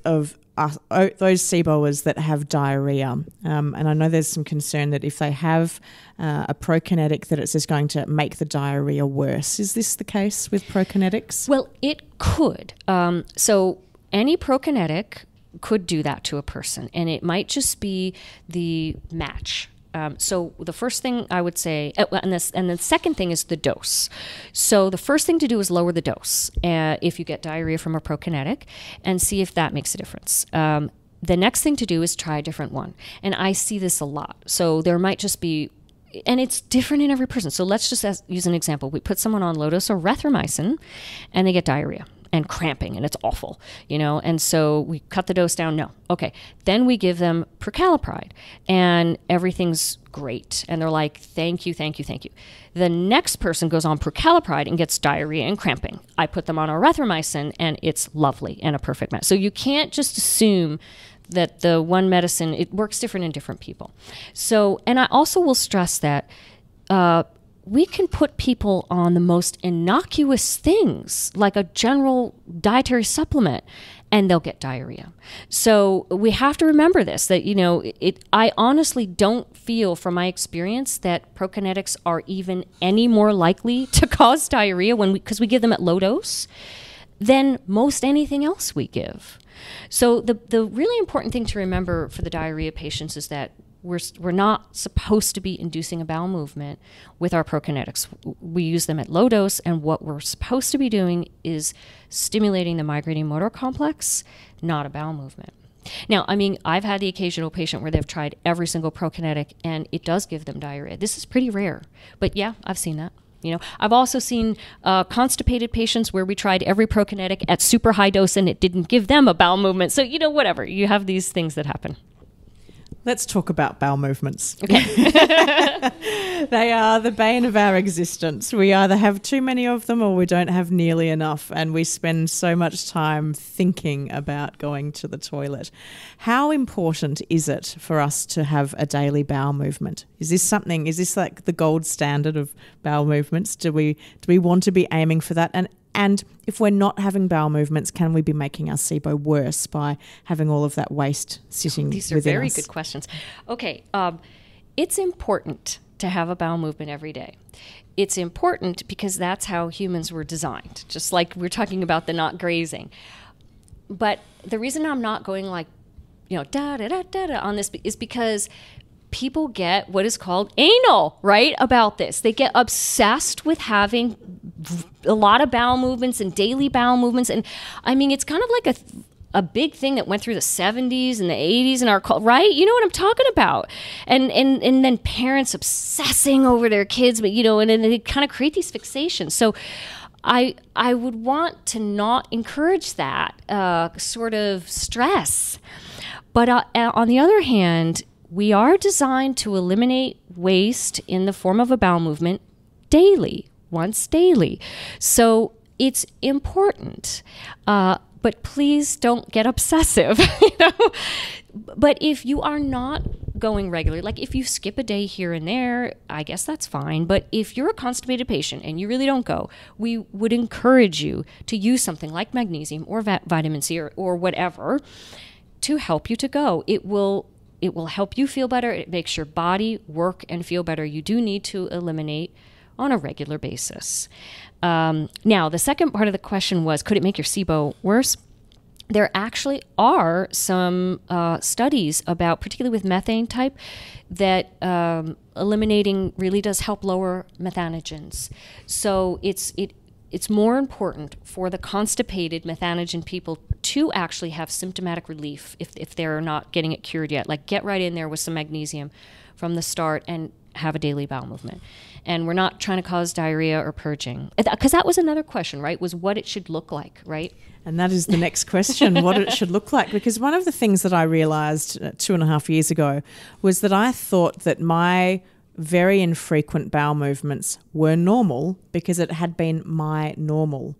Siboers that have diarrhea, and I know there's some concern that if they have a Prokinetic, that it's just going to make the diarrhea worse. Is this the case with Prokinetics? Well, it could. So any Prokinetic could do that to a person, and it might just be the match. So the first thing I would say, and the second thing is the dose. So the first thing to do is lower the dose if you get diarrhea from a Prokinetic, and see if that makes a difference. The next thing to do is try a different one. And I see this a lot. So there might just be, and it's different in every person. So let's just use an example. We put someone on low-dose erythromycin, and they get diarrhea and cramping, and it's awful, and so we cut the dose down. No. Okay. Then we give them prucalopride, and everything's great. And they're like, thank you, thank you, thank you. The next person goes on prucalopride and gets diarrhea and cramping. I put them on erythromycin, and it's lovely and a perfect match. So you can't just assume that the one medicine, it works different in different people. So, and I also will stress that we can put people on the most innocuous things, like a general dietary supplement, and they'll get diarrhea. So we have to remember this, that, I honestly don't feel from my experience that Prokinetics are even any more likely to cause diarrhea because we give them at low dose than most anything else we give. So the really important thing to remember for the diarrhea patients is that we're not supposed to be inducing a bowel movement with our Prokinetics. We use them at low dose, and what we're supposed to be doing is stimulating the migrating motor complex, not a bowel movement. Now, I've had the occasional patient where they've tried every single Prokinetic, and it does give them diarrhea. This is pretty rare, but yeah, I've seen that. I've also seen constipated patients where we tried every Prokinetic at super high dose, and it didn't give them a bowel movement. So, whatever. You have these things that happen. Let's talk about bowel movements. Okay. They are the bane of our existence. We either have too many of them or we don't have nearly enough, and we spend so much time thinking about going to the toilet. How important is it for us to have a daily bowel movement? Is this like the gold standard of bowel movements? Do we want to be aiming for that? And if we're not having bowel movements, can we be making our Sibo worse by having all of that waste sitting within us? These are very good questions. Okay, it's important to have a bowel movement every day. It's important because that's how humans were designed, just like we're talking about the not grazing. But the reason I'm not going like, da-da-da-da-da on this is because people get what is called anal, right, about this. They get obsessed with having a lot of bowel movements and daily bowel movements. And I mean, it's kind of like a big thing that went through the 70s and the 80s in our culture, right? You know what I'm talking about. And then parents obsessing over their kids, but, and they kind of create these fixations. So I would want to not encourage that sort of stress. But on the other hand, we are designed to eliminate waste in the form of a bowel movement daily, once daily. So it's important. But please don't get obsessive, But if you are not going regularly, like if you skip a day here and there, I guess that's fine. But if you're a constipated patient and you really don't go, we would encourage you to use something like magnesium or vitamin C or whatever to help you to go. It will help you feel better. It makes your body work and feel better. You do need to eliminate on a regular basis. Now, the second part of the question was, could it make your Sibo worse? There actually are some studies about, particularly with methane type, that eliminating really does help lower methanogens. So it's more important for the constipated methanogen people to actually have symptomatic relief if they're not getting it cured yet. Like, get right in there with some magnesium from the start and have a daily bowel movement. And we're not trying to cause diarrhea or purging. Because that was another question, right? Was what it should look like, right? And that is the next question, what it should look like. Because one of the things that I realised 2.5 years ago was that I thought that my very infrequent bowel movements were normal because it had been my normal.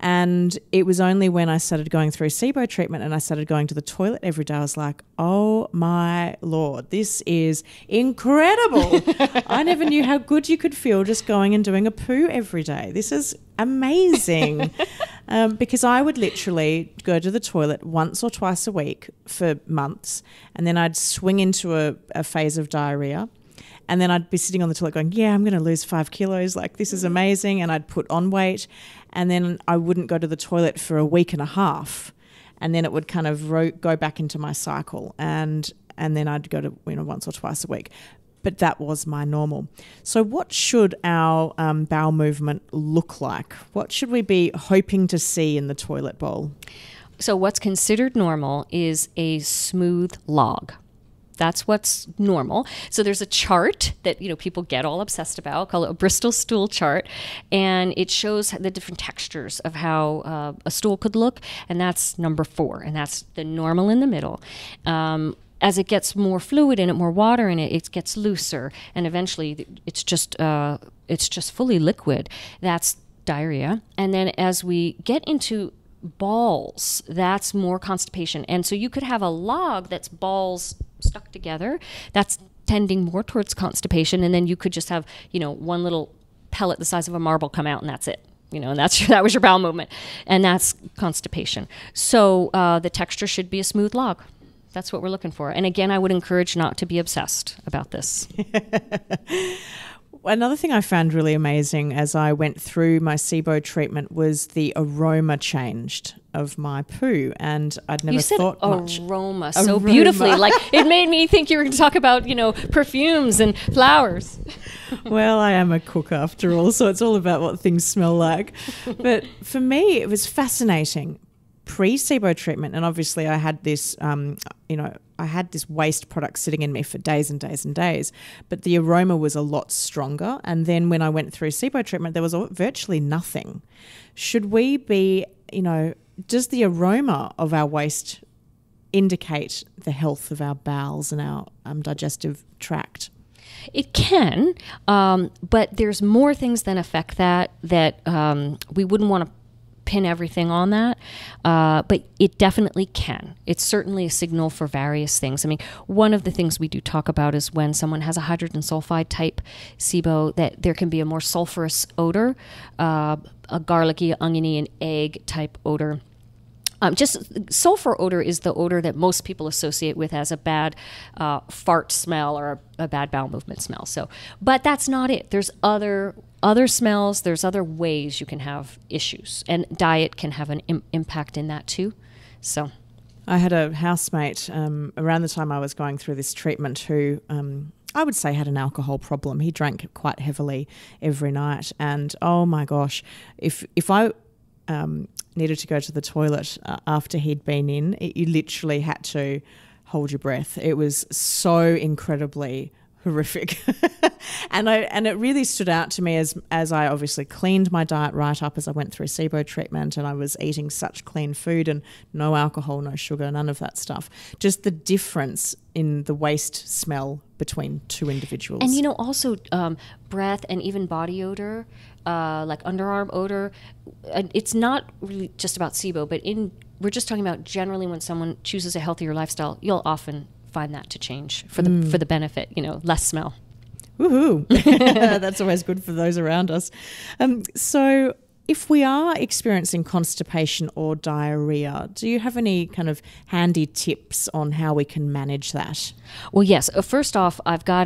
And it was only when I started going through Sibo treatment and I started going to the toilet every day, I was like, oh my Lord, this is incredible. I never knew how good you could feel just going and doing a poo every day. This is amazing. Because I would literally go to the toilet once or twice a week for months, and then I'd swing into a phase of diarrhea. And then I'd be sitting on the toilet going, yeah, I'm going to lose 5 kilos. Like, this is amazing. And I'd put on weight. And then I wouldn't go to the toilet for a week and a half. And then it would kind of go back into my cycle. And then I'd go to, once or twice a week. But that was my normal. So what should our bowel movement look like? What should we be hoping to see in the toilet bowl? So what's considered normal is a smooth log. That's what's normal. So there's a chart that people get all obsessed about, call it a Bristol stool chart, and it shows the different textures of how a stool could look, and that's number 4, and that's the normal in the middle. As it gets more fluid in it, more water in it, it gets looser, and eventually it's just fully liquid. That's diarrhea. And then as we get into balls, that's more constipation. And so you could have a log that's balls stuck together. That's tending more towards constipation. And then you could just have, one little pellet the size of a marble come out, and that's it. And that was your bowel movement. And that's constipation. So the texture should be a smooth log. That's what we're looking for. And again, I would encourage not to be obsessed about this. Another thing I found really amazing as I went through my Sibo treatment was the aroma changed of my poo, and I'd never thought much. You said aroma so beautifully. Like, it made me think you were going to talk about, perfumes and flowers. Well, I am a cook after all, so it's all about what things smell like. But for me, it was fascinating. Pre-Sibo treatment, and obviously I had this, I had this waste product sitting in me for days and days and days, but the aroma was a lot stronger. And then when I went through Sibo treatment, there was virtually nothing. Should we be, does the aroma of our waste indicate the health of our bowels and our digestive tract? It can, but there's more things than affect that we wouldn't want to pin everything on that, but it definitely can. It's certainly a signal for various things. I mean, one of the things we do talk about is when someone has a hydrogen sulfide type Sibo, that there can be a more sulfurous odor, a garlicky, oniony, and egg type odor. Just sulfur odor is the odor that most people associate with as a bad fart smell or a bad bowel movement smell. So, but that's not it. There's other smells. There's other ways you can have issues, and diet can have an impact in that too. So, I had a housemate around the time I was going through this treatment who I would say had an alcohol problem. He drank quite heavily every night, and oh my gosh, if I needed to go to the toilet after he'd been in, you literally had to hold your breath. It was so incredibly horrific. and it really stood out to me as I obviously cleaned my diet right up as I went through Sibo treatment, and I was eating such clean food and no alcohol, no sugar, none of that stuff. Just the difference in the waste smell between two individuals. And also breath and even body odor, like underarm odor. It's not really just about Sibo, but we're just talking about generally when someone chooses a healthier lifestyle, you'll often find that to change for the benefit, less smell. Woohoo! That's always good for those around us. So if we are experiencing constipation or diarrhea, do you have any kind of handy tips on how we can manage that? Well, yes. First off, I've got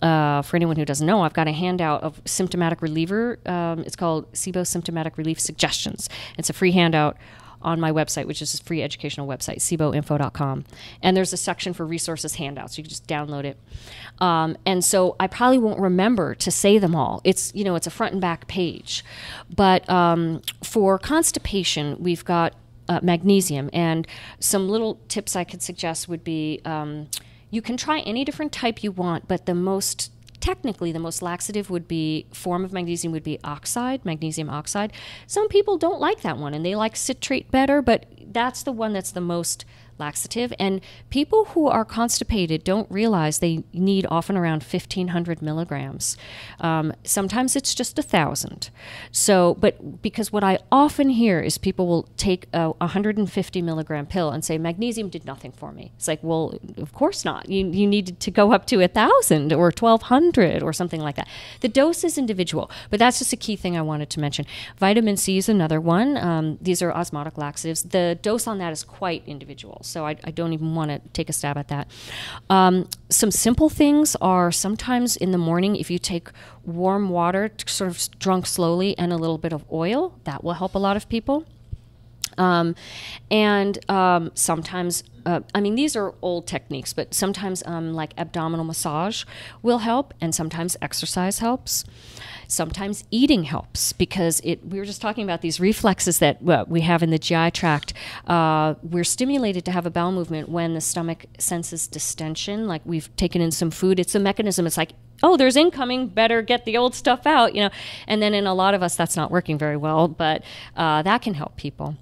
for anyone who doesn't know, I've got a handout of symptomatic reliever. It's called Sibo Symptomatic Relief Suggestions. It's a free handout on my website, which is a free educational website, siboinfo.com. And there's a section for resources handouts. You can just download it. And so I probably won't remember to say them all. It's a front and back page. But for constipation, we've got magnesium. And some little tips I could suggest would be you can try any different type you want, but technically the most laxative form of magnesium would be magnesium oxide. Some people don't like that one and they like citrate better, but that's the one that's the most laxative. And people who are constipated don't realize they need often around 1,500 milligrams. Sometimes it's just 1,000. So, but because what I often hear is people will take a 150 milligram pill and say, magnesium did nothing for me. It's like, well, of course not. You needed to go up to 1,000 or 1,200 or something like that. The dose is individual, but that's just a key thing I wanted to mention. Vitamin C is another one. These are osmotic laxatives. The dose on that is quite individual. So I don't even want to take a stab at that. Some simple things are sometimes in the morning, if you take warm water, sort of drunk slowly, and a little bit of oil, that will help a lot of people. Sometimes, these are old techniques, but sometimes like abdominal massage will help, and sometimes exercise helps. Sometimes eating helps because we were just talking about these reflexes that we have in the GI tract. We're stimulated to have a bowel movement when the stomach senses distension, like we've taken in some food. It's a mechanism. It's like, oh, there's incoming, better get the old stuff out, And then in a lot of us, that's not working very well, but that can help people.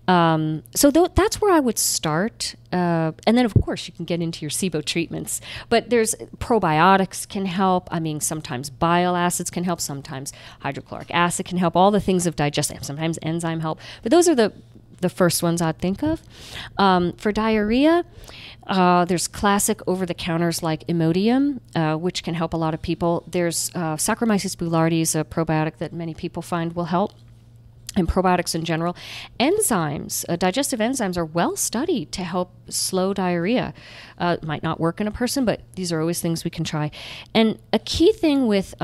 That's where I would start. And then, of course, you can get into your Sibo treatments. But there's probiotics can help. Sometimes bile acids can help. Sometimes hydrochloric acid can help. All the things of digestion. Sometimes enzyme help. But those are the first ones I'd think of. For diarrhea, there's classic over-the-counters like Imodium, which can help a lot of people. There's Saccharomyces boulardii, a probiotic that many people find will help. And probiotics in general. Enzymes, digestive enzymes are well studied to help slow diarrhea. It might not work in a person, but these are always things we can try. And a key thing with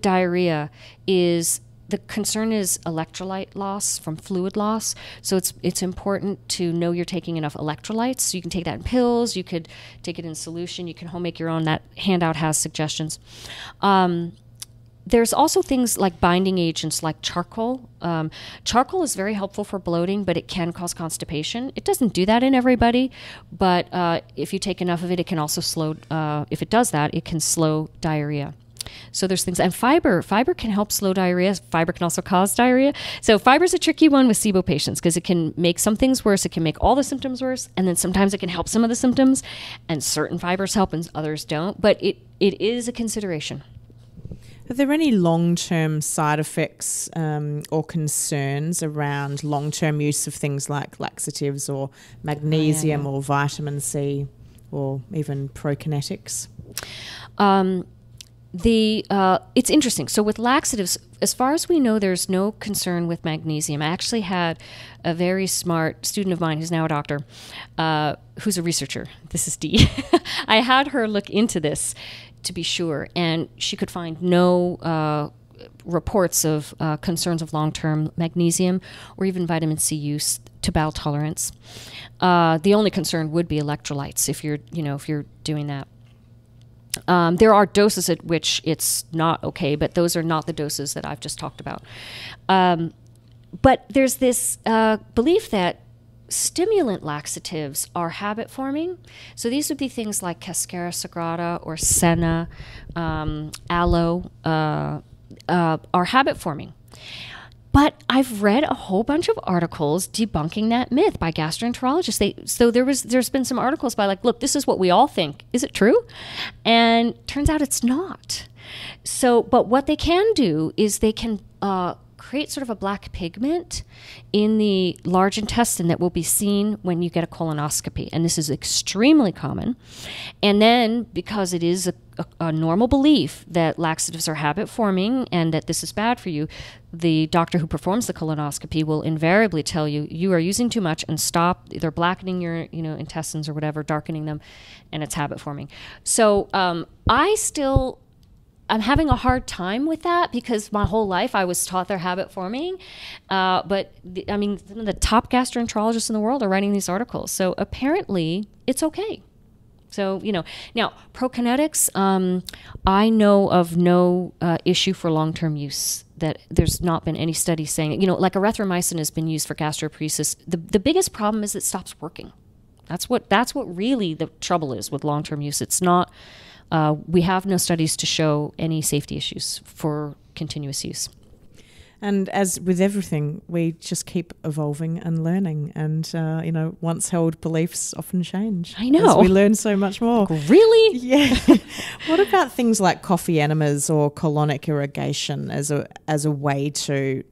diarrhea is the concern is electrolyte loss from fluid loss. So it's important to know you're taking enough electrolytes. So you can take that in pills. You could take it in solution. You can home make your own. That handout has suggestions. There's also things like binding agents like charcoal. Charcoal is very helpful for bloating, but it can cause constipation. It doesn't do that in everybody, but if you take enough of it, it can also slow, if it does that, it can slow diarrhea. So there's things, and fiber can help slow diarrhea. Fiber can also cause diarrhea. So fiber's a tricky one with Sibo patients because it can make some things worse. It can make all the symptoms worse. And then sometimes it can help some of the symptoms, and certain fibers help and others don't. But it is a consideration. Are there any long-term side effects or concerns around long-term use of things like laxatives or magnesium or vitamin C or even Prokinetics? It's interesting. So with laxatives, as far as we know, there's no concern with magnesium. I actually had a very smart student of mine who's now a doctor, who's a researcher. This is Dee. I had her look into this to be sure, and she could find no reports of concerns of long-term magnesium or even vitamin C use to bowel tolerance. The only concern would be electrolytes if you're doing that. There are doses at which it's not okay, but those are not the doses that I've just talked about. But there's this belief that stimulant laxatives are habit forming. So these would be things like Cascara sagrada or Senna, aloe, are habit forming. But I've read a whole bunch of articles debunking that myth by gastroenterologists. There's been some articles by look, this is what we all think. Is it true? And turns out it's not. So, but what they can do is they can create sort of a black pigment in the large intestine that will be seen when you get a colonoscopy. And this is extremely common. And then because it is a normal belief that laxatives are habit forming and that this is bad for you, the doctor who performs the colonoscopy will invariably tell you, you are using too much and stop either blackening your intestines or whatever, darkening them, and it's habit forming. So I'm having a hard time with that because my whole life I was taught they're habit forming. But some of the top gastroenterologists in the world are writing these articles. So apparently it's okay. So, now Prokinetics, I know of no issue for long-term use, that there's not been any study saying, like erythromycin has been used for gastroparesis. The biggest problem is it stops working. That's what really the trouble is with long-term use. It's not, we have no studies to show any safety issues for continuous use. And as with everything, we just keep evolving and learning. And, once held beliefs often change. I know. As we learn so much more. Really? Yeah. What about things like coffee enemas or colonic irrigation as a way to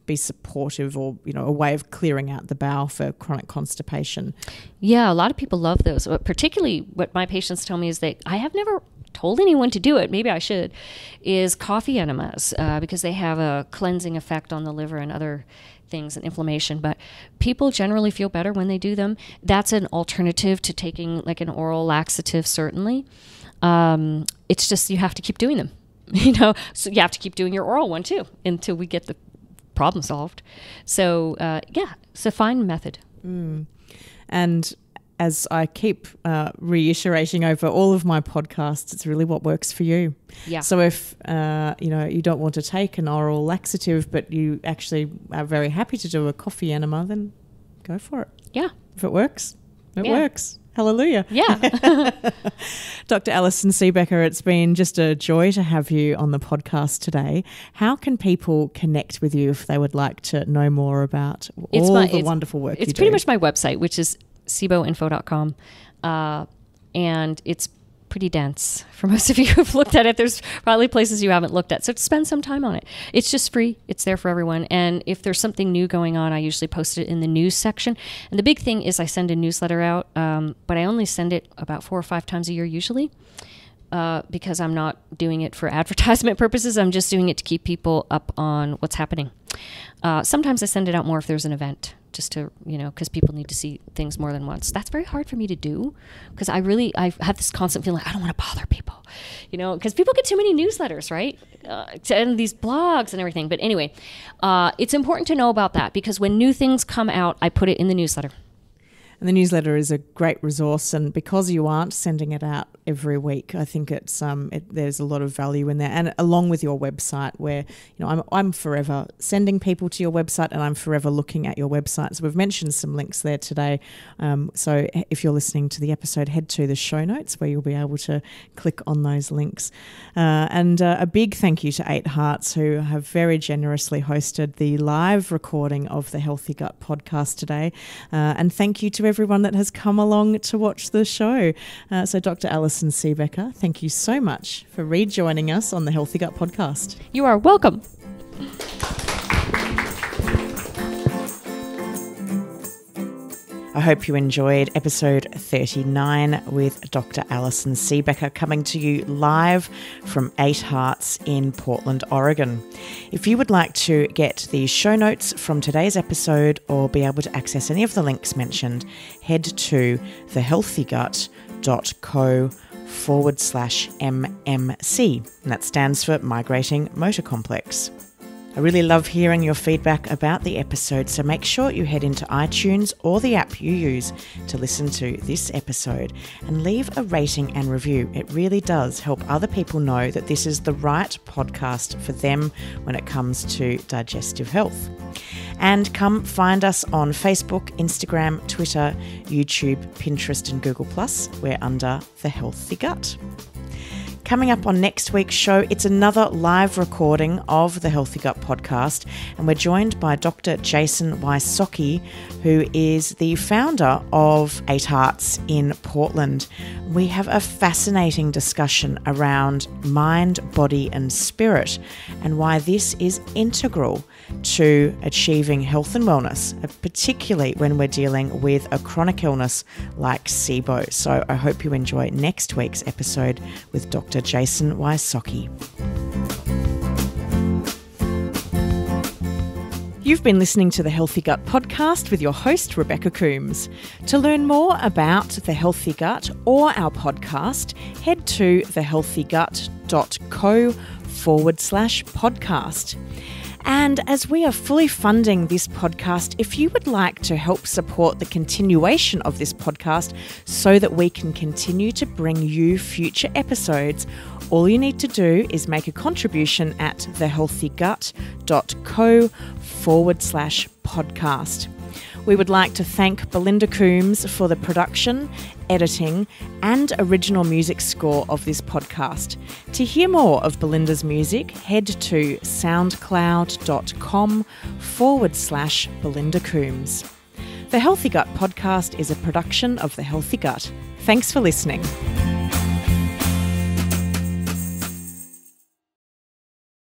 be supportive or, a way of clearing out the bowel for chronic constipation? Yeah, a lot of people love those. Particularly what my patients tell me is I have never told anyone to do it, maybe I should, is coffee enemas because they have a cleansing effect on the liver and other things and inflammation. But people generally feel better when they do them. That's an alternative to taking like an oral laxative, certainly. It's just you have to keep doing them, so you have to keep doing your oral one too until we get the problem solved. So it's a fine method. And as I keep reiterating over all of my podcasts, it's really what works for you. Yeah. So if you don't want to take an oral laxative, but you actually are very happy to do a coffee enema, then go for it. Yeah. If it works, it works. Hallelujah. Yeah. Dr. Allison Siebecker, it's been just a joy to have you on the podcast today. How can people connect with you if they would like to know more about the wonderful work you do? It's pretty much my website, which is siboinfo.com, and it's pretty dense. For most of you who've looked at it, there's probably places you haven't looked at, so spend some time on it. It's just free. It's there for everyone, and if there's something new going on, I usually post it in the news section. And the big thing is I send a newsletter out, but I only send it about 4 or 5 times a year usually, because I'm not doing it for advertisement purposes. I'm just doing it to keep people up on what's happening. Sometimes I send it out more if there's an event, just to, because people need to see things more than once. That's very hard for me to do because I have this constant feeling I don't want to bother people, because people get too many newsletters, right? And these blogs and everything. But anyway, it's important to know about that because when new things come out, I put it in the newsletter. And the newsletter is a great resource, and because you aren't sending it out every week, I think it's there's a lot of value in there. And along with your website, where I'm forever sending people to your website, and I'm forever looking at your website. So we've mentioned some links there today. So if you're listening to the episode, head to the show notes where you'll be able to click on those links. And a big thank you to 8 Hearts, who have very generously hosted the live recording of the Healthy Gut podcast today. And thank you to everyone that has come along to watch the show. So Dr. Allison Siebecker, thank you so much for rejoining us on the Healthy Gut podcast. You are welcome. I hope you enjoyed episode 39 with Dr. Allison Siebecker, coming to you live from 8 Hearts in Portland, Oregon. If you would like to get the show notes from today's episode or be able to access any of the links mentioned, head to thehealthygut.co/MMC, and that stands for Migrating Motor Complex. I really love hearing your feedback about the episode, so make sure you head into iTunes or the app you use to listen to this episode and leave a rating and review. It really does help other people know that this is the right podcast for them when it comes to digestive health. And come find us on Facebook, Instagram, Twitter, YouTube, Pinterest and Google+. We're under The Healthy Gut. Coming up on next week's show, it's another live recording of the Healthy Gut podcast, and we're joined by Dr. Jason Wysocki, who is the founder of 8 Hearts in Portland. We have a fascinating discussion around mind, body and spirit, and why this is integral to achieving health and wellness, particularly when we're dealing with a chronic illness like Sibo. So I hope you enjoy next week's episode with Dr. Jason Wysocki. You've been listening to the Healthy Gut podcast with your host, Rebecca Coombs. To learn more about the Healthy Gut or our podcast, head to thehealthygut.co/podcast. And as we are fully funding this podcast, if you would like to help support the continuation of this podcast so that we can continue to bring you future episodes, all you need to do is make a contribution at thehealthygut.co/podcast. We would like to thank Belinda Coombs for the production, editing, and original music score of this podcast. To hear more of Belinda's music, head to soundcloud.com/Belinda Coombs. The Healthy Gut podcast is a production of The Healthy Gut. Thanks for listening.